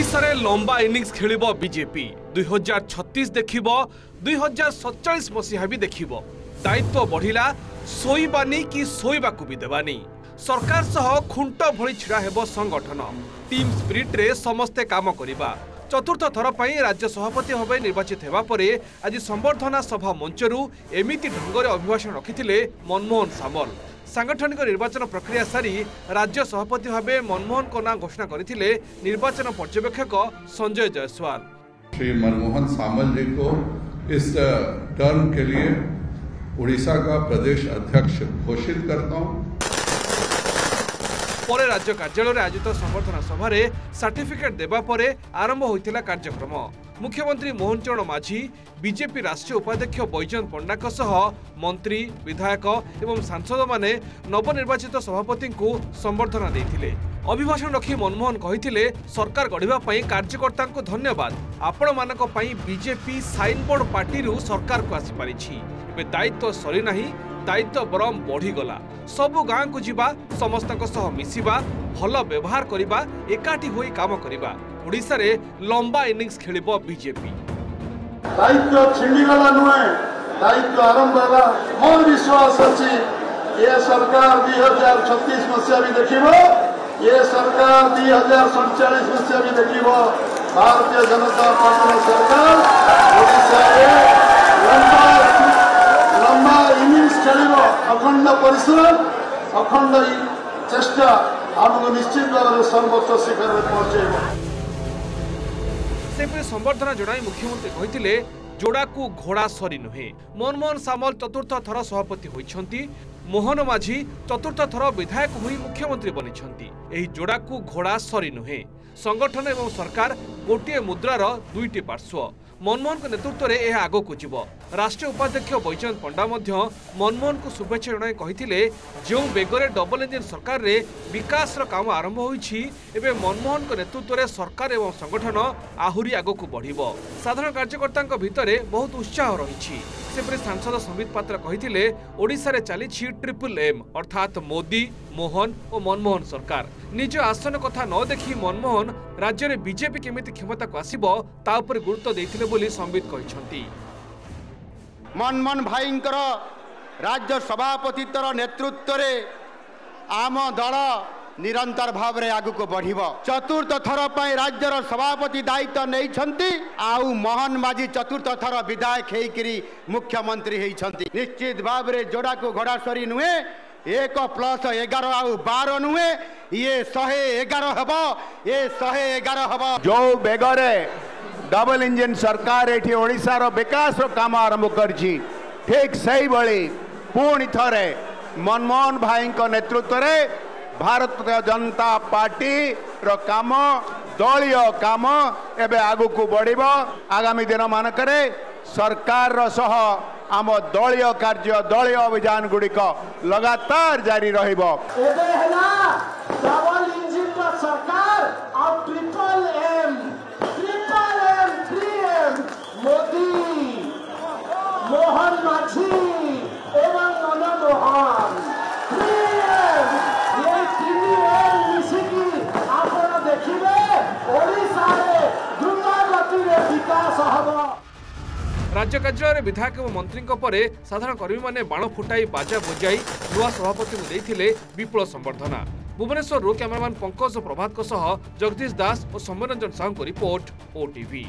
ओडिशा रे लंबा innings खेलिबो BJP 2036 देखिबो 2047 मसीहा भी देखिबो। दायित्व बढ़िला सोईबानी कि सोईबाकू भी देवानी। सरकार सह खुंट भली छिड़ा हेबो संगठन। टीम स्पिरिट रे समस्ते काम करिबा। चतुर्थ थर पई राज्य सभापति भाव निर्वाचित हेबा परे आज संबर्धना सभा मंचरू एमिति ढंगरे अभिभाषण रखिथिले मनमोहन सामल। सांगठनिक निर्वाचन प्रक्रिया सारी राज्य सभापति भाव मनमोहन को ना घोषणा करथिले निर्वाचन पर्यवेक्षक संजय जायसवाल। श्री मनमोहन सामल जी को इस टर्म के लिए उड़ीसा का प्रदेश अध्यक्ष घोषित करता हूं। परे राज्य कार्यालय आयोजित संबर्धना सभा सर्टिफिकेट देवा परे आरंभ होइतिला कार्यक्रम। मुख्यमंत्री मोहन चरण माझी, बीजेपी राष्ट्रीय उपाध्यक्ष बैजयंत पंडा सह मंत्री, विधायक एवं सांसद माने नवनिर्वाचित सभापति को संबर्धना देथिले। अभिभाषण रखी मनमोहन कहिथिले सरकार गढ़िबा पई कार्यकर्ता को धन्यवाद। आपण मानक पई बीजेपी साइन बोर्ड पार्टी रु सरकार को आसी पारिछि। एबे दायित्व सरी नाही, दायित्व बरम बढ़ी गला। सबु गाँ को जीवा, समस्तक सह मिसिबा, भल व्यवहार करिबा, एकाठी होई काम करिबा। ओडिसा रे लंबा इनिंग्स खेलिबो बीजेपी। दायित्व छिंडीगला नुहे, दायित्व आरंभ होला। मोर विश्वास अछि ये सरकार 2036 मसीहा भी देखिबो, ये सरकार 2047 मसीहा भी देखिबो। भारतीय जनता पार्टी सरकार ओडिसा रे लंबा इनिंग्स खेलिबो। अखंड परिश्रम, अखंड चेष्टा हमको निश्चित भाव सर्वोच्च शिखर में पहुंचेबो। सेपरि संबर्धना जणाई मुख्यमंत्री कहिथिले जोड़ाकू घोड़ा सरी नुहे। मनमोहन सामल चतुर्थ थर सभापति होइछंती। मोहन माझी चतुर्थ थर विधायक होई मुख्यमंत्री बनिछंती। एही जोड़ाकू घोड़ा सरी नुहे। संगठन एवं सरकार गोटे मुद्रार दुईटी पार्श्व। मनमोहन के नेतृत्व में यह आगो को जीव। राष्ट्रीय उपाध्यक्ष बैजयंत पंडा मनमोहन को शुभेच्छा जणाई कहिथिले जो बेगरे डबल इंजिन सरकार रे विकास काम आरंभ होईछि, एबे मनमोहन के नेतृत्व में सरकार एवं संगठन आहुरी आगो को बढ़िबो। साधारण कार्यकर्ता भितरे बहुत उत्साह रही। सेपरि सांसद संबित पात्र कहिथिले ओडिशा रे चलीछि ट्रिपल एम अर्थात मोदी, मोहन और मनमोहन सरकार। निज आसन कथा न देखि मनमोहन राज्य में बीजेपी केमिति क्षमता को आसीबो ता उपर गुरुत्व देथिले बोली संबित कहिसंती। मनमोहन भाईंकर राज्य सभापतित्वर नेतृत्व रे आम दल निरंतर भाव रे आगु को बढ़िबो। चतुर्थ थर पई राज्यर सभापति दायित्व नहीं छंती। आउ मोहन माझी चतुर्थ थर विधायक हेकरी मुख्यमंत्री हेइछंती। निश्चित भाव रे जोड़ा को घोड़ा सरी नुहे। 1+11 आउ 12 नुहे, ये 111 हबो, ये 111 हबो। जो बेगरे डबल इंजिन सरकार एठी ओडिसा रो विकास रो काम आरंभ करछि, ठीक सही बळी पुणी थरे मनमोहन भाई को नेतृत्व रे भारतीय जनता पार्टी रो काम, दलीय काम एबे आगु को बढ़िबो। आगामी दिन मानकरे सरकार रो सह आम दलीय कार्य, दलीय अभियान गुड़िक लगातार जारी रहिबो। एबे हैला डबल इंजिन रो सरकार और triple M 3M Modi, Mohan माझी एवं मनमोहन 3M, ये 3M मिसिकी आपण देखिबे ओडिसा रे द्रुत गति रे विकास हबो। राज्य कार्यालय विधायक और मंत्री परे साधारण कर्मी माने बाण फुटाई बाजा बजाई नुआ सभापति को देथिले विपुल संबर्धना। भुवनेश्वर कैमरामैन पंकज प्रभात जगदीश दास और सौम्यरंजन साहू को रिपोर्ट, ओटीवी।